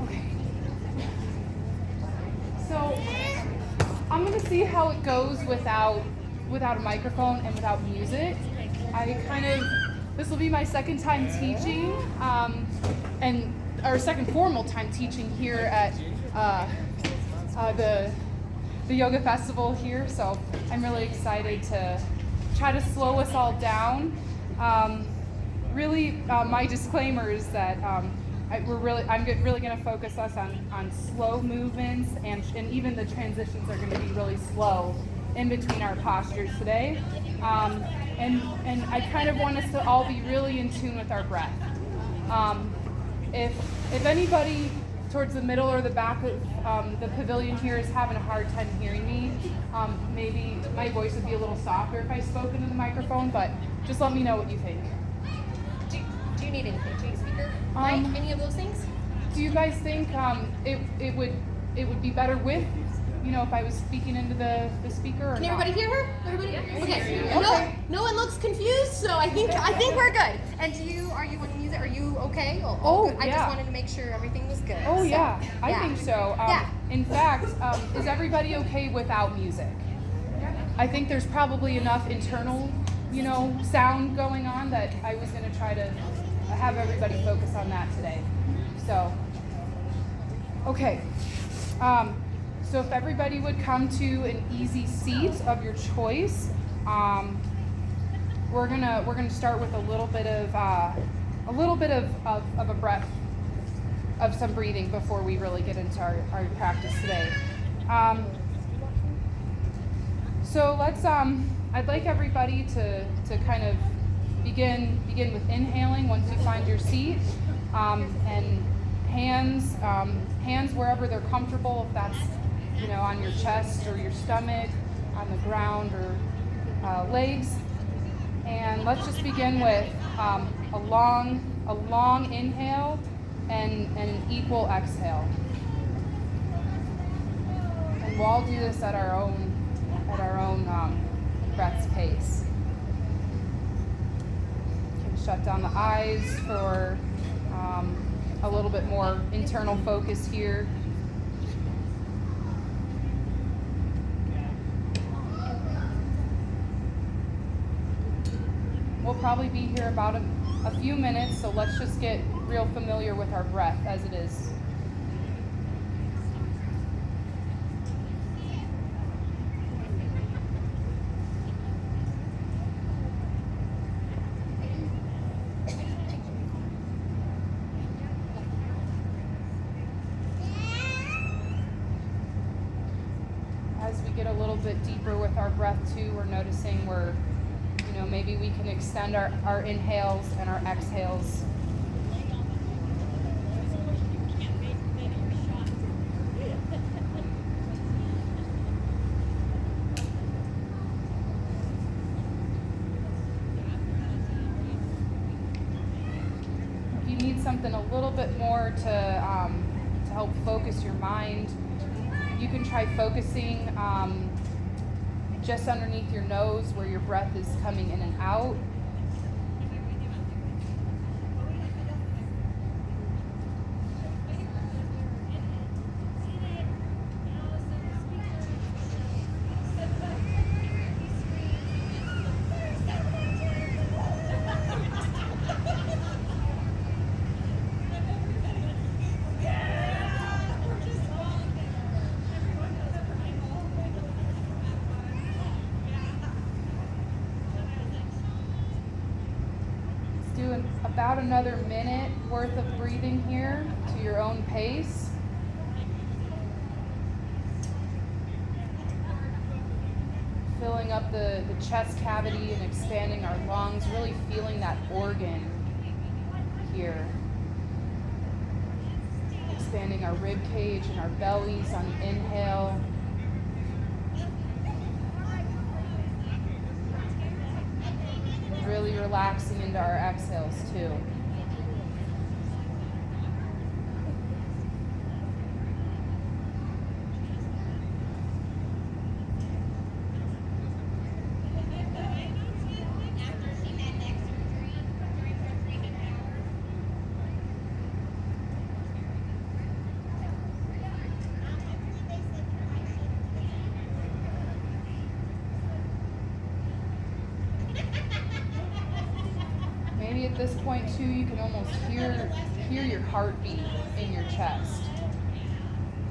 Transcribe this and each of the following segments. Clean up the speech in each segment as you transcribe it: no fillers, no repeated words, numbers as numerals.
Okay. So I'm gonna see how it goes without a microphone and without music. This will be my second time teaching, and our second formal time teaching here at the yoga festival here. So I'm really excited to try to slow us all down. My disclaimer is that I'm really going to focus us on slow movements, and even the transitions are going to be really slow in between our postures today. And I kind of want us to all be really in tune with our breath. If anybody towards the middle or the back of the pavilion here is having a hard time hearing me, maybe my voice would be a little softer if I spoke into the microphone, but just let me know what you think. Do you need anything? Do you need a speaker? Mic? Any of those things? Do you guys think it would be better with, if I was speaking into the speaker, or Can not? everybody hear her? Everybody? Yeah. Okay. Okay. No one looks confused, so I think we're good. And are you wanting to use it? Are you okay? Oh, good. I just wanted to make sure everything was good. Oh, so, yeah. I think so. Yeah. In fact, is everybody okay without music? I think there's probably enough internal, sound going on that I was going to try to have everybody focus on that today. So, okay. So if everybody would come to an easy seat of your choice, we're gonna start with a little bit of a breath, of some breathing before we really get into our practice today. So let's I'd like everybody to kind of begin with inhaling once you find your seat, and hands wherever they're comfortable, if that's on your chest or your stomach, on the ground, or legs. And let's just begin with a long inhale and an equal exhale. And we'll all do this at our own breath's pace. You can shut down the eyes for a little bit more internal focus here. We'll probably be here about a few minutes, so let's just get real familiar with our breath as it is. As we get a little bit deeper with our breath too, we're noticing maybe we can extend our inhales and our exhales. If you need something a little bit more to help focus your mind, you can try focusing just underneath your nose where your breath is coming in and out. About another minute worth of breathing here to your own pace. Filling up the chest cavity and expanding our lungs, really feeling that organ here. Expanding our rib cage and our bellies on the inhale. Really relaxing into our exhales too. this point too, you can almost hear your heartbeat in your chest.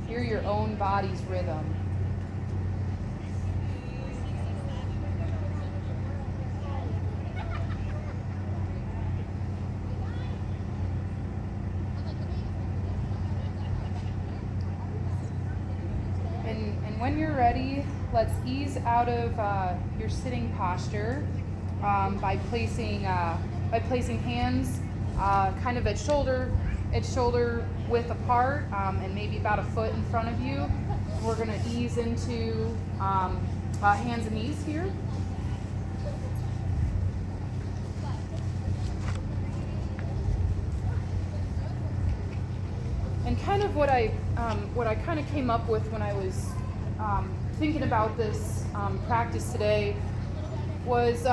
Hear your own body's rhythm. And when you're ready, let's ease out of your sitting posture by placing hands kind of at shoulder width apart, and maybe about a foot in front of you. We're going to ease into hands and knees here. And kind of what I kind of came up with when I was thinking about this practice today was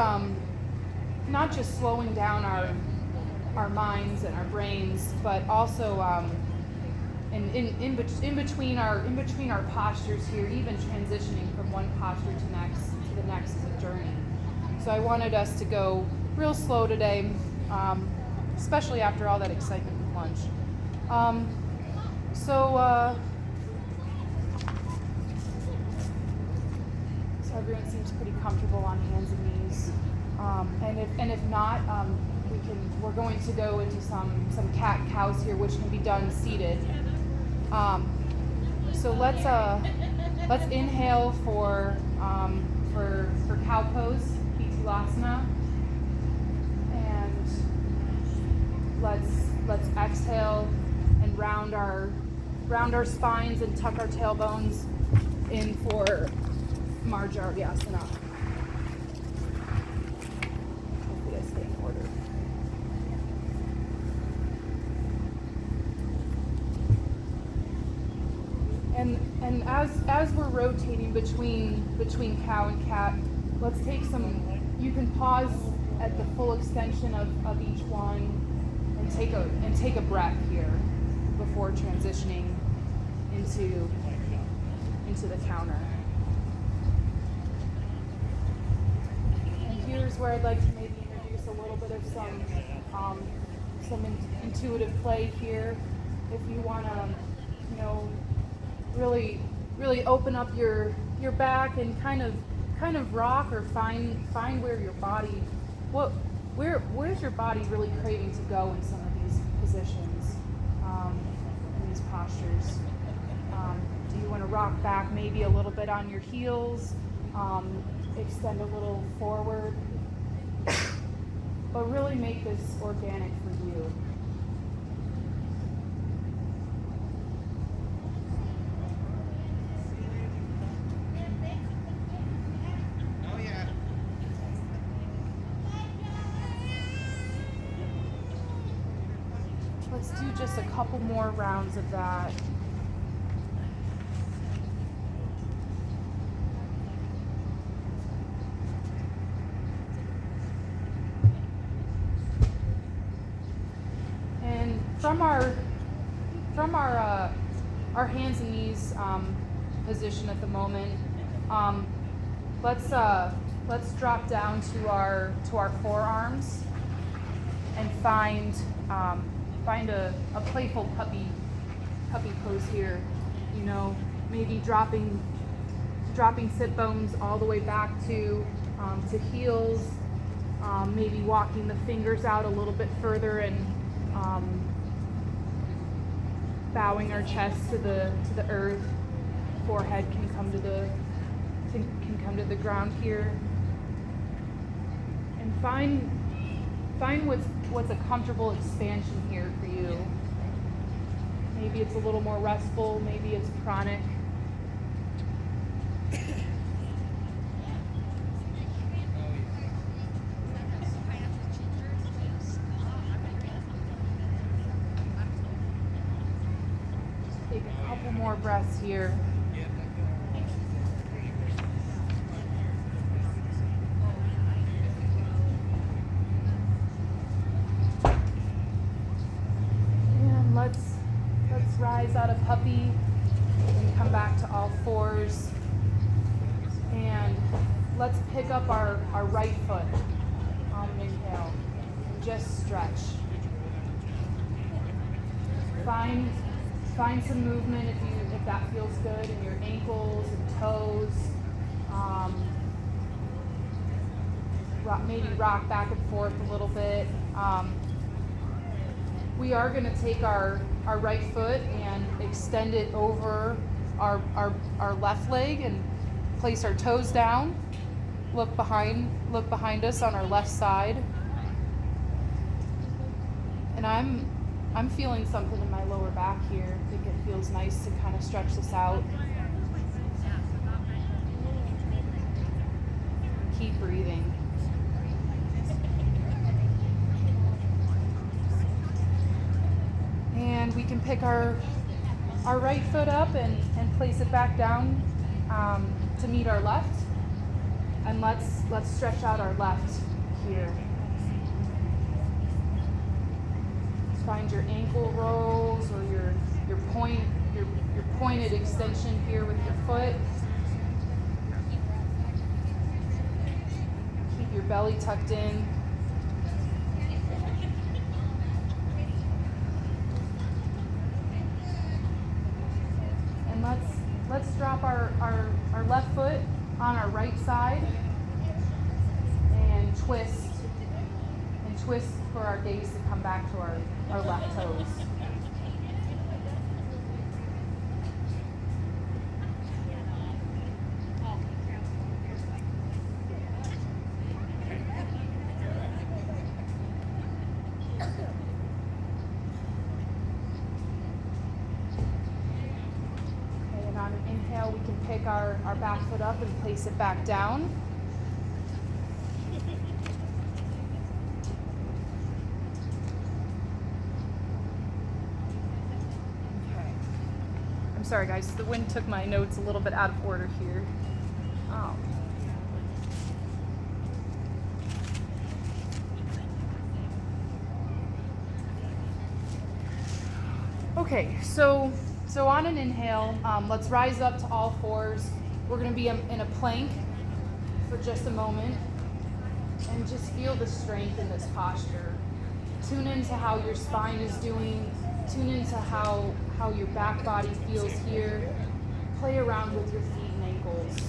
not just slowing down our minds and our brains, but also in between our postures here, even transitioning from one posture to the next is a journey. So I wanted us to go real slow today, especially after all that excitement with lunch. So everyone seems pretty comfortable on hands and knees, and if not, we're going to go into some cat cows here, which can be done seated. So let's inhale for cow pose, Pitsulasana, and let's exhale and round our spines and tuck our tailbones in for Marjaryasana. Hopefully I stay in order. And as we're rotating between cow and cat, let's take you can pause at the full extension of each one and take a breath here before transitioning into the counter. And here's where I'd like to maybe introduce a little bit of some intuitive play here. If you want to, really open up your back and kind of rock or find where your body, where's your body really craving to go in some of these positions, in these postures. Do you want to rock back maybe a little bit on your heels, extend a little forward, but really make this organic for you. Let's do just a couple more rounds of that. And from our hands and knees position at the moment, let's drop down to our forearms and find a playful puppy pose here. Maybe dropping sit bones all the way back to heels. Maybe walking the fingers out a little bit further and bowing our chest to the earth. Forehead can come to the ground here. And find what's a comfortable expansion here for you. Maybe it's a little more restful, maybe it's chronic. Take a couple more breaths here. Let's rise out of puppy and come back to all fours. And let's pick up our right foot on an inhale. just stretch. Find some movement if that feels good in your ankles and toes. Maybe rock back and forth a little bit. We are going to take our right foot and extend it over our left leg and place our toes down. Look behind us on our left side. And I'm feeling something in my lower back here. I think it feels nice to kind of stretch this out. Keep breathing. And we can pick our right foot up and place it back down to meet our left. And let's stretch out our left here. Find your ankle rolls or your pointed extension here with your foot. Keep your belly tucked in. And let's drop our left foot on our right side and twist for our gaze to come back to our left toes. And on an inhale, we can pick our back foot up and place it back down. Sorry guys, the wind took my notes a little bit out of order here. Okay, so on an inhale, let's rise up to all fours. We're gonna be in a plank for just a moment and just feel the strength in this posture. Tune into how your spine is doing. Tune into how your back body feels here. Play around with your feet and ankles.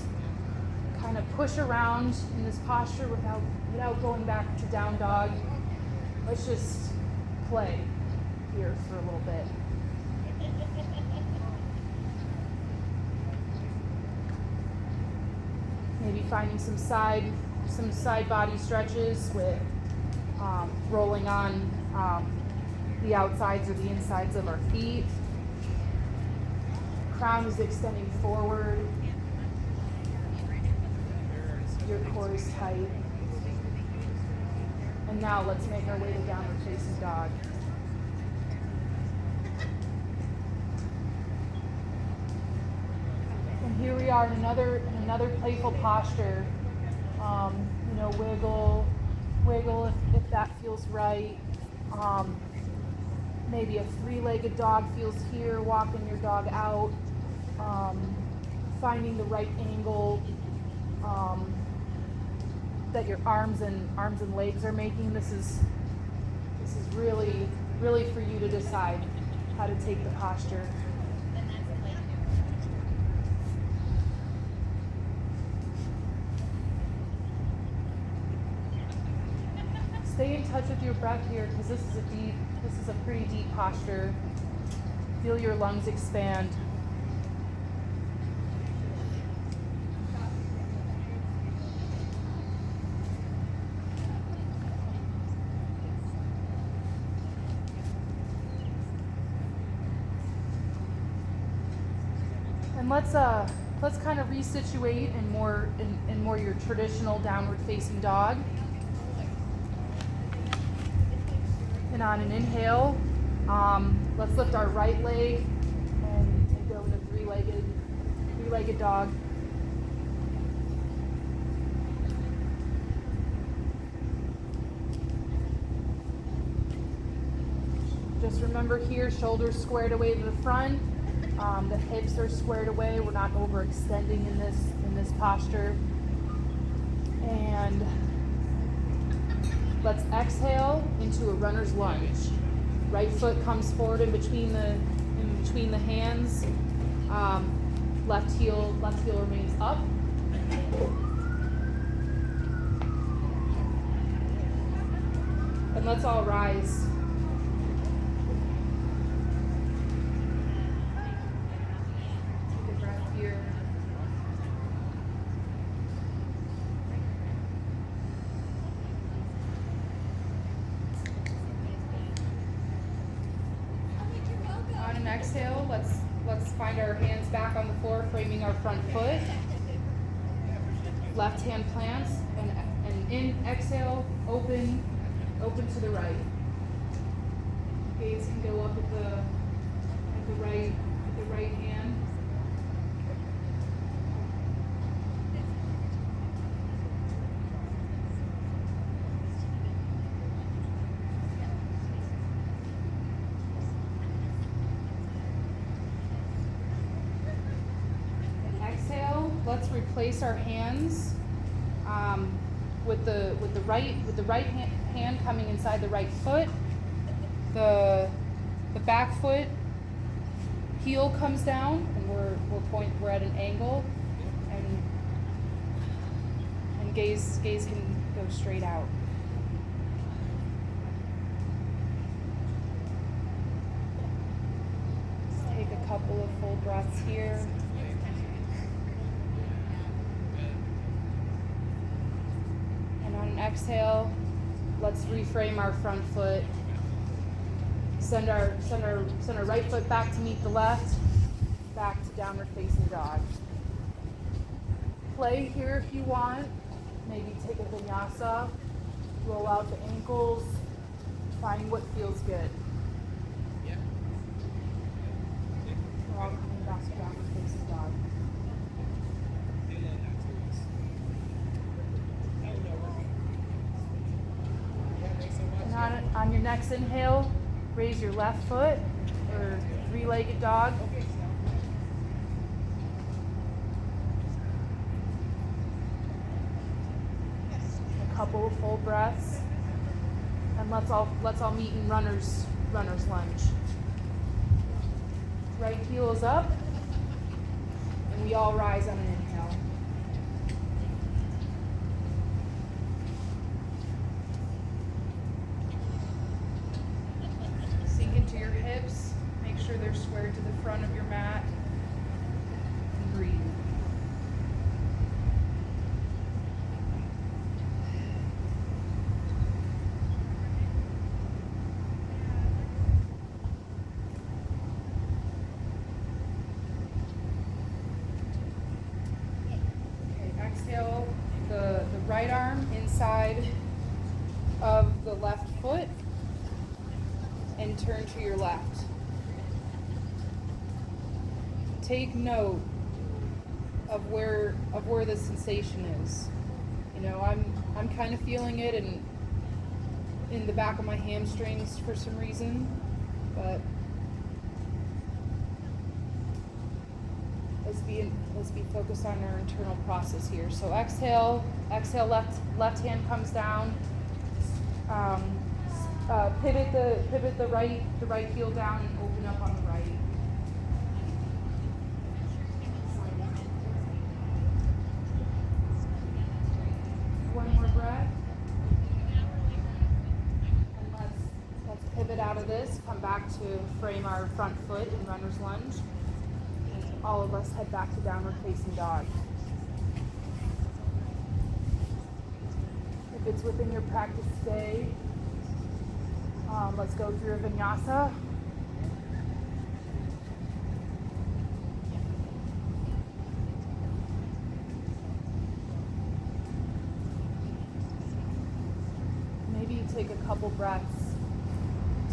Kind of push around in this posture without going back to down dog. Let's just play here for a little bit. Maybe finding some side body stretches with rolling on the outsides or the insides of our feet. Crown is extending forward. Your core is tight. And now let's make our way to downward facing dog. And here we are in another playful posture. Wiggle if that feels right. Maybe a three-legged dog feels here, walking your dog out, finding the right angle that your arms and legs are making. This is really for you to decide how to take the posture. Stay in touch with your breath here because this is a pretty deep posture. Feel your lungs expand. And let's kind of resituate in more your traditional downward facing dog. And on an inhale, let's lift our right leg and go into three-legged dog. Just remember here, shoulders squared away to the front, the hips are squared away. We're not overextending in this posture. And Let's exhale into a runner's lunge. Right foot comes forward in between the hands. Left heel remains up. And let's all rise. Take a breath here. On an exhale, let's find our hands back on the floor, framing our front foot. Left hand plants, and in exhale, open to the right. Gaze can go up at the right hand. And exhale, let's replace our hands with the right hand coming inside the right foot. The back foot heel comes down, and we're at an angle, and gaze can go straight out. Let's take a couple of full breaths here. And on an exhale, let's reframe our front foot. Send our right foot back to meet the left, back to downward facing dog. Play here if you want. Maybe take a vinyasa, roll out the ankles, find what feels good. We're all coming back to downward facing dog. And on your next inhale, raise your left foot, or three-legged dog. A couple of full breaths, and let's all meet in runner's lunge. Right heel is up, and we all rise on an inhale. Into your hips, make sure they're squared to the front of your mat, and breathe. Okay, exhale the right arm inside of the left foot, and turn to your left. Take note of where the sensation is. You know, I'm kind of feeling it in the back of my hamstrings for some reason, but let's be focused on our internal process here. So exhale, left hand comes down. Pivot the right heel down and open up on the right. One more breath. And let's pivot out of this. Come back to frame our front foot in runner's lunge. And all of us head back to downward facing dog. If it's within your practice day, let's go through a vinyasa. Maybe you take a couple breaths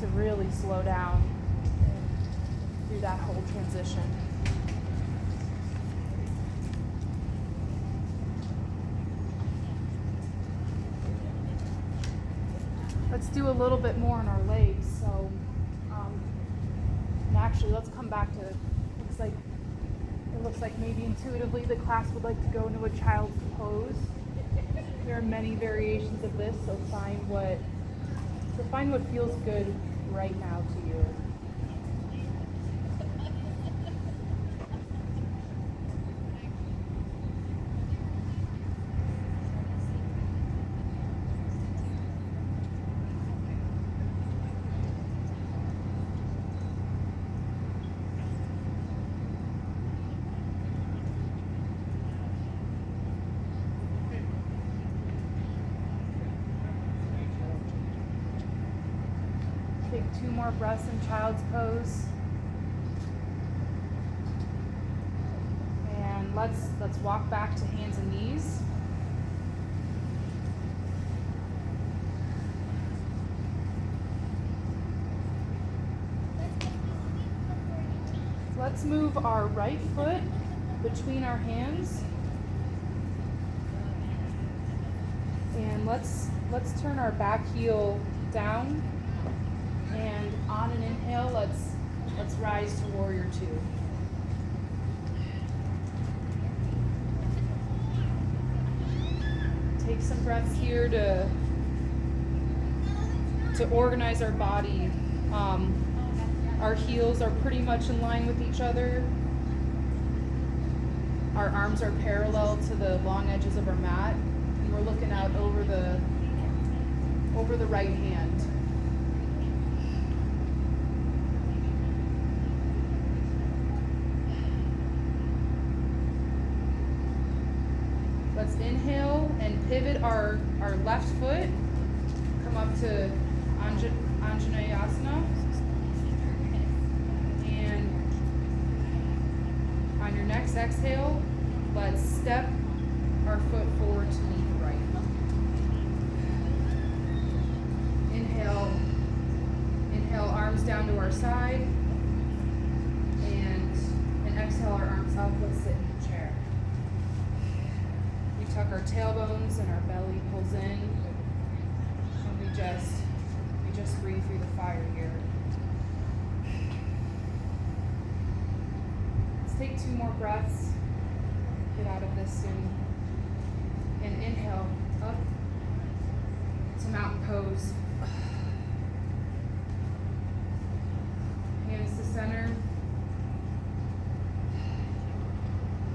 to really slow down and do that whole transition. Let's do a little bit more on our legs. So, and actually, let's come back to. It looks like maybe intuitively the class would like to go into a child's pose. There are many variations of this, so find what feels good right now to you. Take 2 more breaths in child's pose. And let's walk back to hands and knees. Let's move our right foot between our hands. And let's turn our back heel down. And on an inhale, let's rise to warrior 2. Take some breaths here to organize our body. Our heels are pretty much in line with each other. Our arms are parallel to the long edges of our mat, and we're looking out over the right hand. Let's inhale and pivot our left foot. Come up to Anjaneyasana. And on your next exhale, let's step our foot forward to meet the right. Inhale, arms down to our side. And exhale, our arms up. Let's sit in the chair. We tuck our tailbones and our belly pulls in. And we just breathe through the fire here. Let's take 2 more breaths. Get out of this soon. And inhale up to mountain pose. Hands to center.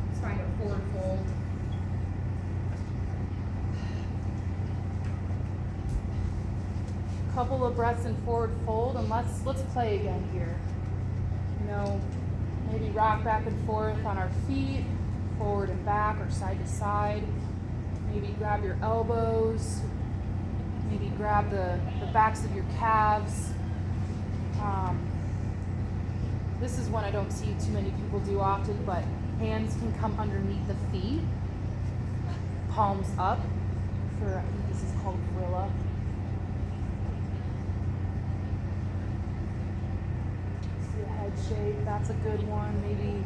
Let's find a forward fold. Couple of breaths in forward fold, and let's play again here. Maybe rock back and forth on our feet, forward and back or side to side. Maybe grab your elbows. Maybe grab the backs of your calves. This is one I don't see too many people do often, but hands can come underneath the feet, palms up. I think this is called gorilla. Head shape, that's a good one. Maybe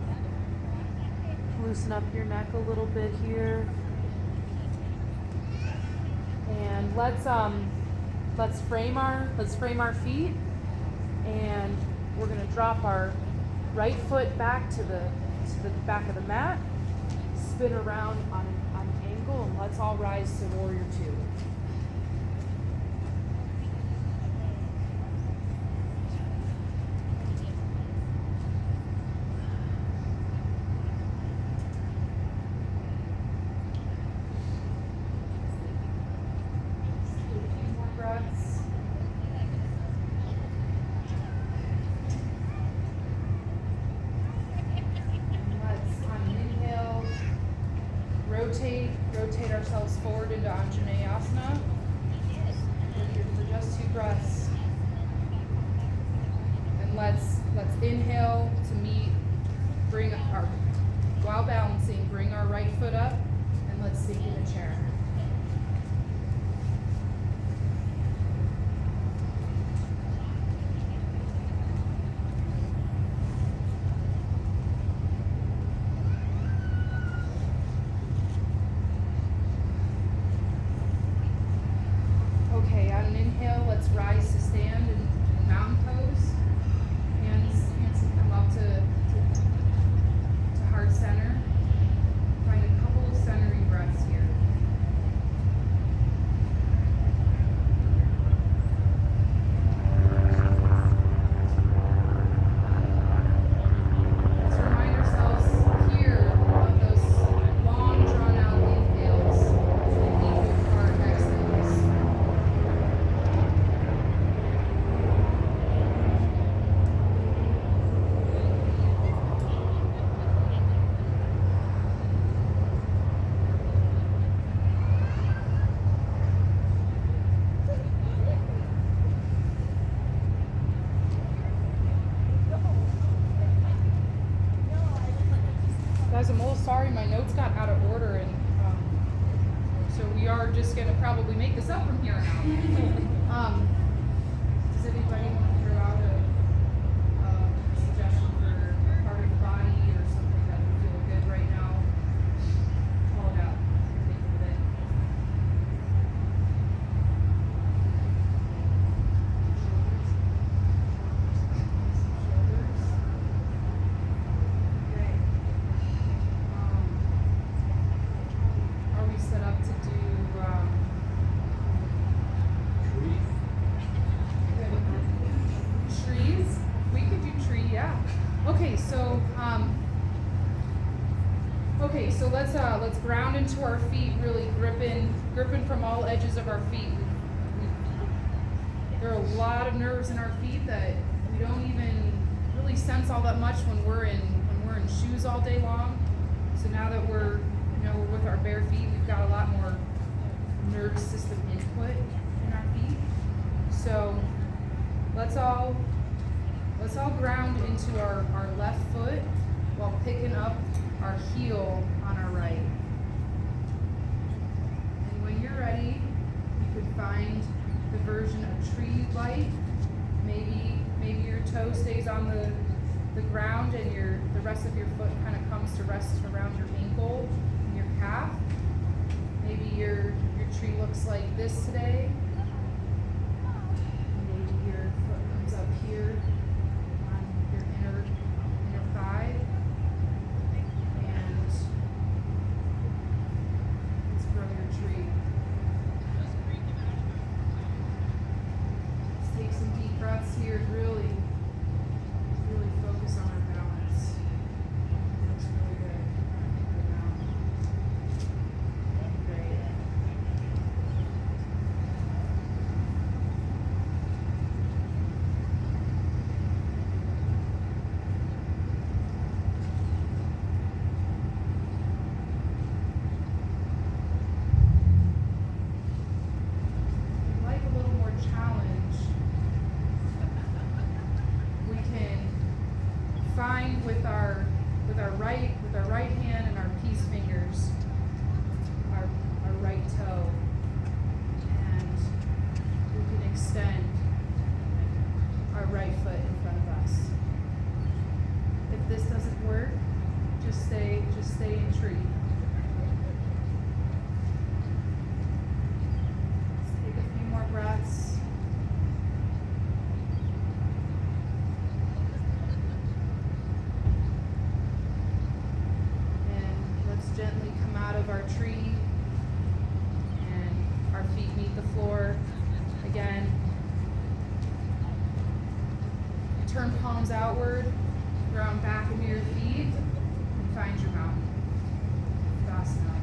loosen up your neck a little bit here. And let's frame our feet, and we're gonna drop our right foot back to the back of the mat, spin around on an angle, and let's all rise to warrior 2. Rotate ourselves forward into Anjaneyasana. We're here for just 2 breaths. And let's inhale to while balancing, bring our right foot up, and let's sink in the chair. Okay, on an inhale, let's rise to stand in mountain pose. Hands can come up to heart center. Find a couple of centering breaths here. guys, I'm a little sorry. My notes got out of order, and so we are just going to probably make this up from here on out. Does anybody want to throw out a suggestion for part of the body or something that would feel good right now? Call it out. Think of it. Shoulders. Okay. Are we set up to do trees? We could do tree, yeah. Okay, so let's ground into our feet, really gripping from all edges of our feet. There are a lot of nerves in our feet that we don't even really sense all that much when we're in shoes all day long. So now that we're with our bare feet, we've got a lot more nervous system input in our feet. So let's all ground into our left foot while picking up our heel on our right. And when you're ready, you could find the version of tree you'd like. Maybe your toe stays on the ground and the rest of your foot kind of comes to rest around your ankle and your calf. Maybe your tree looks like this today. Maybe your foot comes up here on your inner thigh. And let's grow your tree. Let's take some deep breaths here. Really focus on our balance. Looks really good right now. Great. If you'd like a little more challenge, we can find with our right hand and our peace fingers our right toe, and we can extend our right foot in front of us. If this doesn't work, just stay in tree. Let's take a few more breaths. Gently come out of our tree, and our feet meet the floor again. Turn palms outward, ground back into your feet, and find your mountain. Vipassana.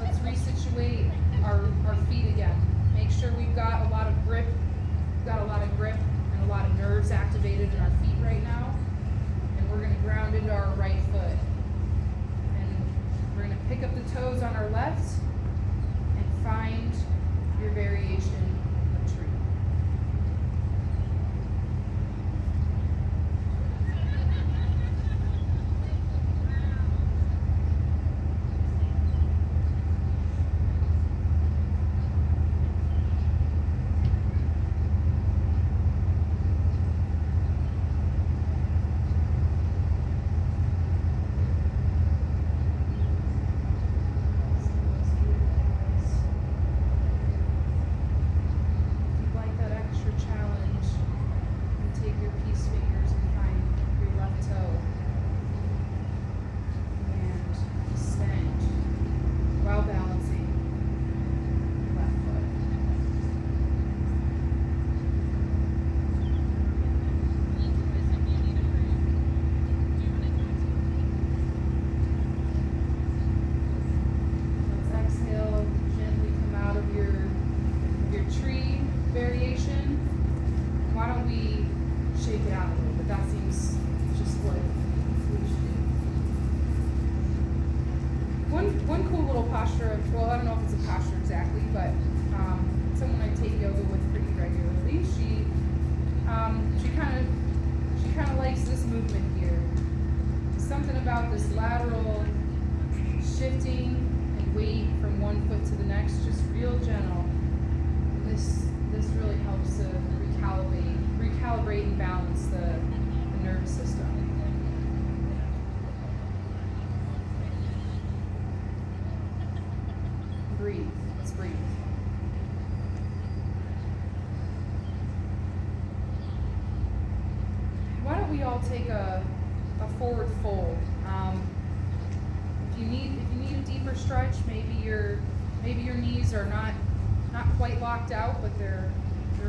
Let's resituate our feet again. Make sure we've got a lot of grip. We've got a lot of grip and a lot of nerves activated in our feet right now. And we're going to ground into our right foot. And we're going to pick up the toes on our left and find your variation of tree. shake it out a little bit. That seems just what we should do. One cool little posture of, well, I don't know if it's a posture exactly, but someone I take yoga with pretty regularly, she kind of likes this movement here. Something about this lateral shifting and weight from one foot to the next, just real gentle. This really helps to recalibrate and balance the nervous system. Breathe. Let's breathe. Why don't we all take a forward fold? If you need a deeper stretch, maybe your knees are not quite locked out, but they're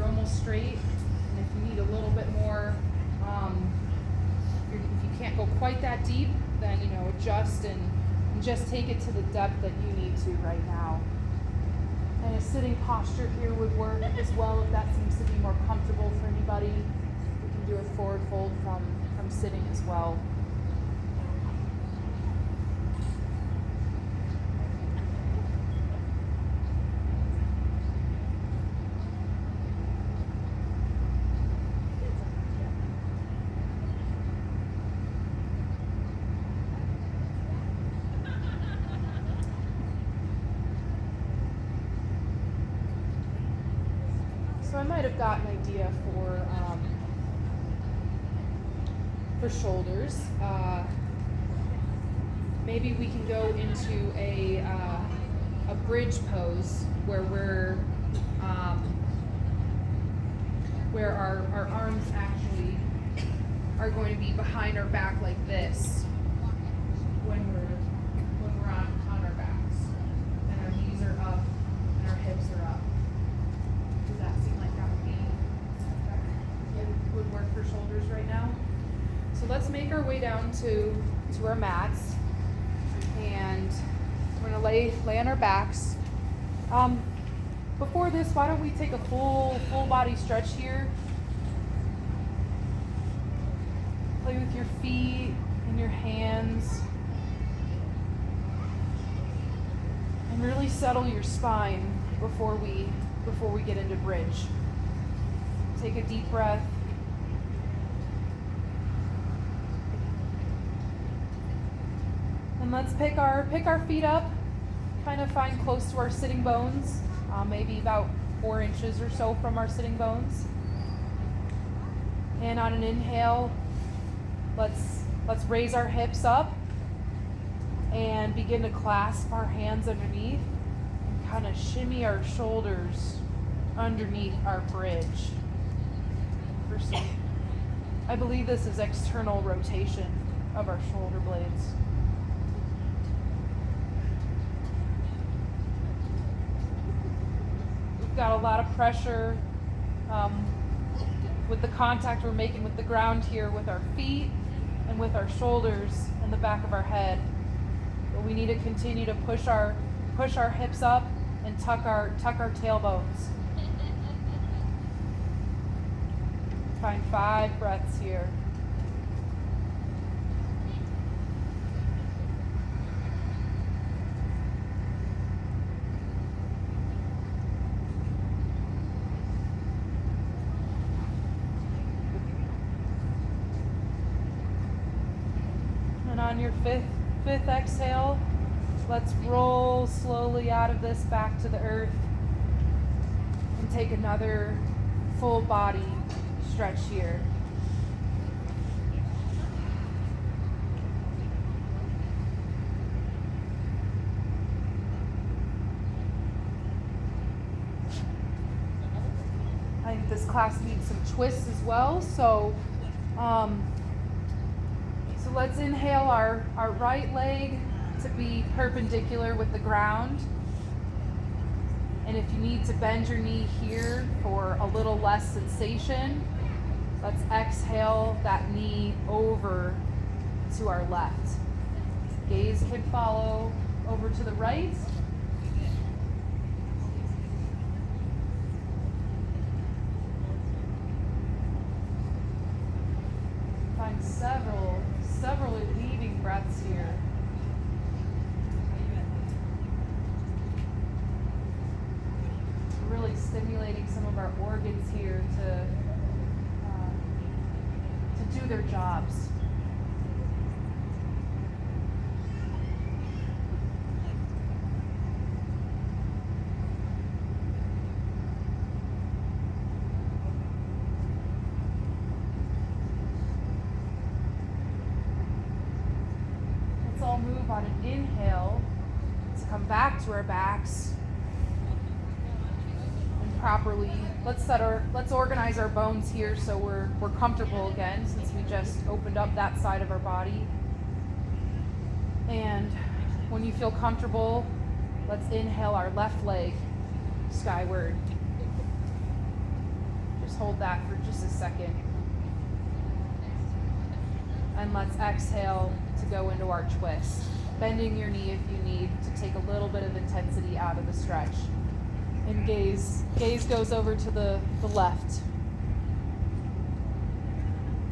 almost straight. And if you need a little bit more, if you can't go quite that deep, then adjust and just take it to the depth that you need to right now. And a sitting posture here would work as well if that seems to be more comfortable for anybody. We can do a forward fold from sitting as well. So I might have got an idea for shoulders. Maybe we can go into a bridge pose where where our arms actually are going to be behind our back like this when we're on our backs, and our knees are up and our hips are up. Does that seem like that would work for shoulders right now? So let's make our way down to our mats, and we're gonna lay on our backs. Before this, why don't we take a full body stretch here? Play with your feet and your hands, and really settle your spine before we get into bridge. Take a deep breath. And let's pick our feet up, kind of find close to our sitting bones, maybe about 4 inches or so from our sitting bones. And on an inhale, let's raise our hips up and begin to clasp our hands underneath and kind of shimmy our shoulders underneath our bridge. I believe this is external rotation of our shoulder blades. We've got a lot of pressure with the contact we're making with the ground here with our feet and with our shoulders and the back of our head. But we need to continue to push our hips up and tuck our tailbones. Find 5 breaths here. And on your fifth exhale, let's roll slowly out of this back to the earth and take another full body stretch here. I think this class needs some twists as well. So let's inhale our right leg to be perpendicular with the ground. And if you need to bend your knee here for a little less sensation, let's exhale that knee over to our left. Gaze can follow over to the right. their jobs. Let's all move on an inhale to come back to our backs and properly. Let's organize our bones here so we're comfortable again, since we just opened up that side of our body. And when you feel comfortable, let's inhale our left leg skyward. Just hold that for just a second. And let's exhale to go into our twist. Bending your knee if you need to take a little bit of intensity out of the stretch. And gaze goes over to the left.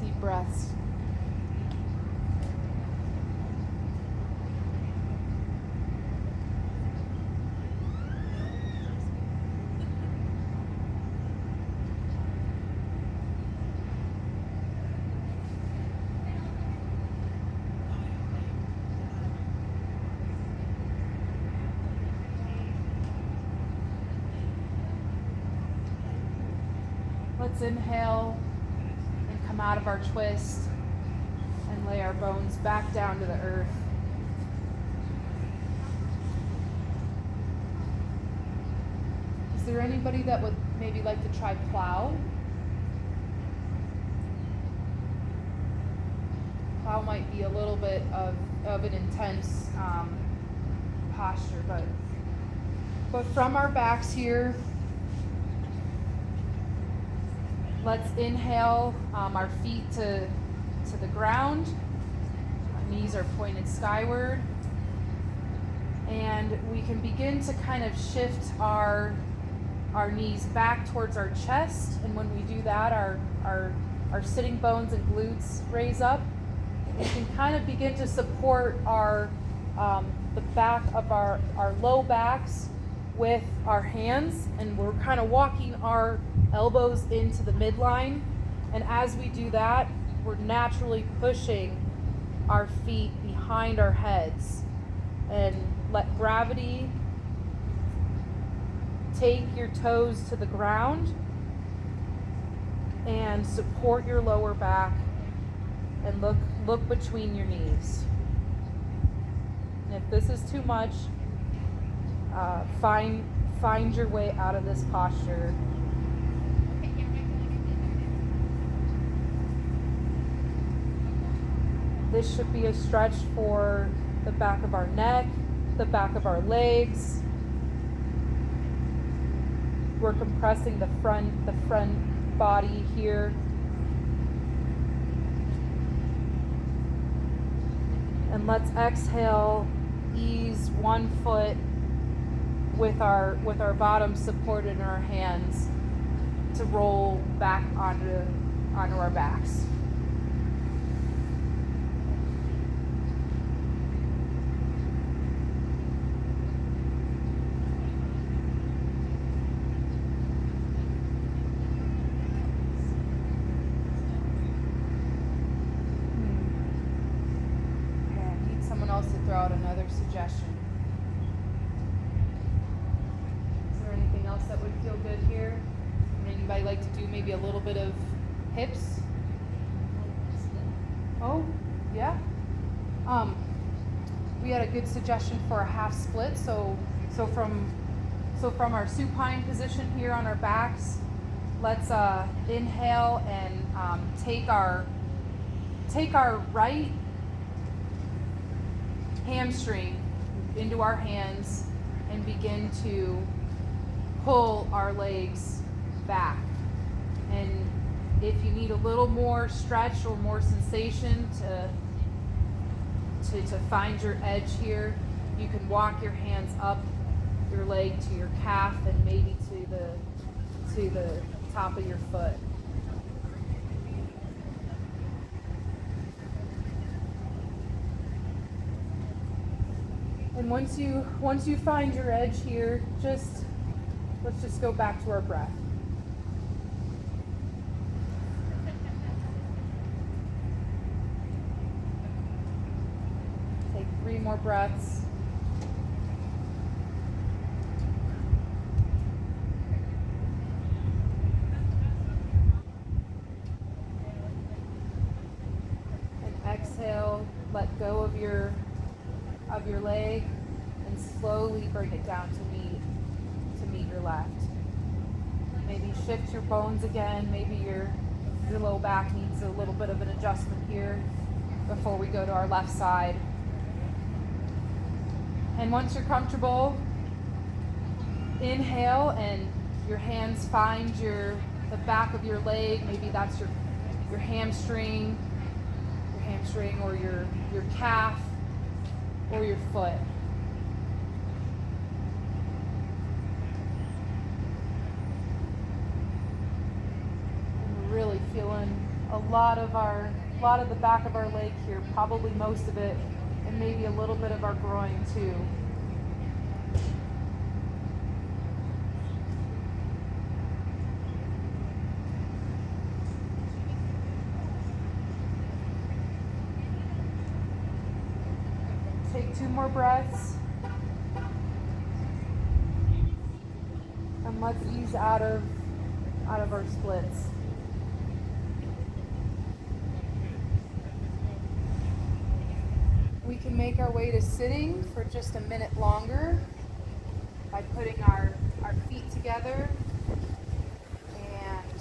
Deep breaths. Let's inhale and come out of our twist and lay our bones back down to the earth. Is there anybody that would maybe like to try plow? Plow might be a little bit of an intense posture, but from our backs here, let's inhale our feet to the ground. Our knees are pointed skyward. And we can begin to kind of shift our knees back towards our chest. And when we do that, our sitting bones and glutes raise up. We can kind of begin to support the back of our low backs with our hands. And we're kind of walking our elbows into the midline, and as we do that, we're naturally pushing our feet behind our heads, and let gravity take your toes to the ground and support your lower back, and look between your knees. And if this is too much, find your way out of this posture. This should be a stretch for the back of our neck, the back of our legs. We're compressing the front body here. And let's exhale, ease one foot with our bottom supported in our hands to roll back onto our backs. Throw out another suggestion. Is there anything else that would feel good here? Would anybody like to do maybe a little bit of hips? Oh, yeah. We had a good suggestion for a half split. So from our supine position here on our backs, let's inhale and take our right hamstring into our hands and begin to pull our legs back. And if you need a little more stretch or more sensation to find your edge here, you can walk your hands up your leg to your calf and maybe to the top of your foot. And once you find your edge here, let's just go back to our breath. more breaths. And exhale, let go of your leg and slowly bring it down to meet your left. Maybe shift your bones again. Maybe your low back needs a little bit of an adjustment here before we go to our left side. And once you're comfortable, inhale and your hands find the back of your leg. Maybe that's your hamstring or your calf or your foot. And we're really feeling a lot of the back of our leg here, probably most of it, and maybe a little bit of our groin too. Take 2 more breaths. And let's ease out of our splits. We can make our way to sitting for just a minute longer by putting our feet together, and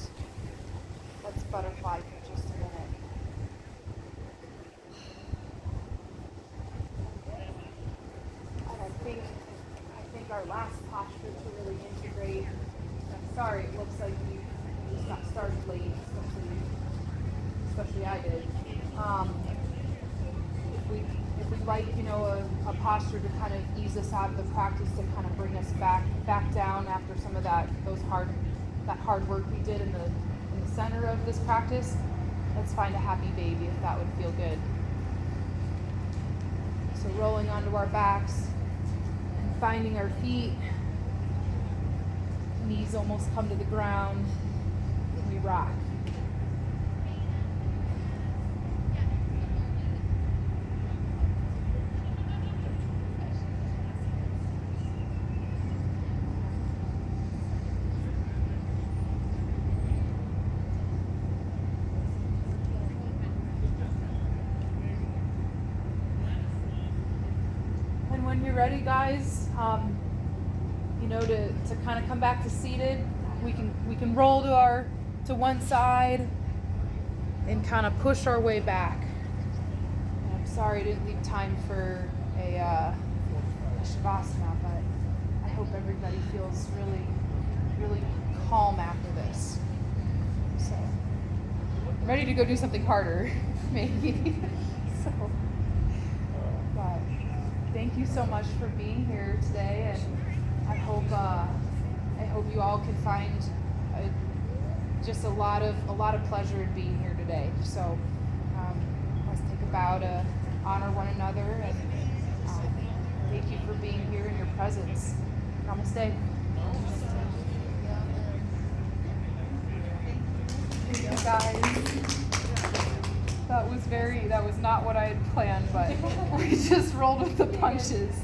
let's butterfly for just a minute. And I think our last posture to really integrate. I'm sorry, it looks like you just got started late, especially I did. If we'd like, a posture to kind of ease us out of the practice, to kind of bring us back down after some of that hard work we did in the center of this practice, let's find a happy baby if that would feel good. So rolling onto our backs and finding our feet, knees almost come to the ground, and we rock. When you're ready, guys, to kind of come back to seated, we can roll to one side and kind of push our way back. And I'm sorry I didn't leave time for a shavasana, but I hope everybody feels really, really calm after this. So I'm ready to go do something harder, maybe. But thank you so much for being here today, and I hope you all can find just a lot of pleasure in being here today. So let's take a bow to honor one another, and thank you for being here in your presence. Namaste. Thank you, guys. That was not what I had planned, but we just rolled with the punches.